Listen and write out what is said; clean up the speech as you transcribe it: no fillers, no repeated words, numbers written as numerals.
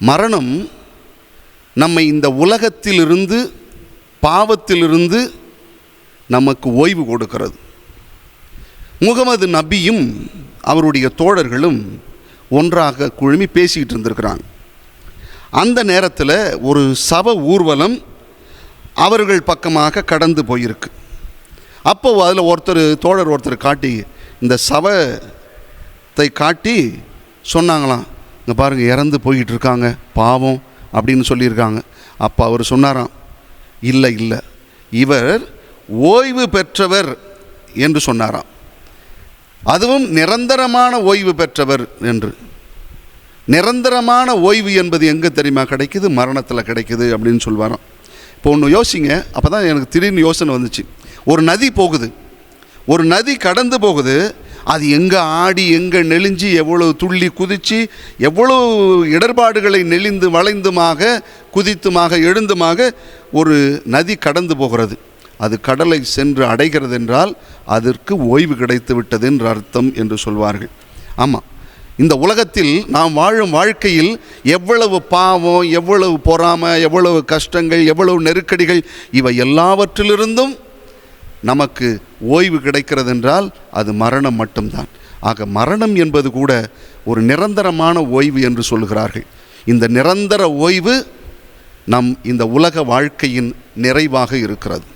மரணம் நம்மை இந்த உலகத்திலிருந்து, பாவத்திலிருந்து நமக்கு ஓய்வு கொடுக்கிறது. முகமது நபியும் அவருடைய தோழர்களும் ஒன்றாக குழுமி பேசிக்கிட்டு இருந்திருக்கிறாங்க. அந்த நேரத்தில் ஒரு சவ ஊர்வலம் அவர்கள் பக்கமாக கடந்து போயிருக்கு. அப்போ அதில் தோழர் ஒருத்தர் காட்டி, இந்த சவத்தை காட்டி சொன்னாங்களாம், இங்கே பாருங்கள் இறந்து போய்கிட்டு இருக்காங்க பாவம் அப்படின்னு சொல்லியிருக்காங்க. அப்போ அவர் சொன்னாராம், இல்லை இவர் ஓய்வு பெற்றவர் என்று சொன்னாராம். அதுவும் நிரந்தரமான ஓய்வு பெற்றவர் என்று. நிரந்தரமான ஓய்வு என்பது எங்கே தெரியுமா கிடைக்குது? மரணத்தில் கிடைக்குது அப்படின்னு சொல்வாராம். இப்போ ஒன்று யோசிங்க. அப்போ தான் எனக்கு திடீர்னு யோசனை வந்துச்சு. ஒரு நதி போகுது, ஒரு நதி கடந்து போகுது. அது எங்கே ஆடி எங்கே நெளிஞ்சு எவ்வளவு துள்ளி குதித்து எவ்வளவு இடர்பாடுகளை நெளிந்து வளைந்துமாக குதித்துமாக எழுந்துமாக ஒரு நதி கடந்து போகிறது. அது கடலை சென்று அடைகிறது என்றால் அதற்கு ஓய்வு கிடைத்து விட்டது என்று அர்த்தம் என்று சொல்வார்கள். ஆமாம், இந்த உலகத்தில் நாம் வாழும் வாழ்க்கையில் எவ்வளவு பாவம், எவ்வளவு பொறாமை, எவ்வளவு கஷ்டங்கள், எவ்வளவு நெருக்கடிகள், இவை எல்லாவற்றிலிருந்தும் நமக்கு ஓய்வு கிடைக்கிறது என்றால் அது மரணம் மட்டும்தான். ஆக மரணம் என்பது கூட ஒரு நிரந்தரமான ஓய்வு என்று சொல்கிறார்கள். இந்த நிரந்தர ஓய்வு நம் இந்த உலக வாழ்க்கையின் நிறைவாக இருக்கிறது.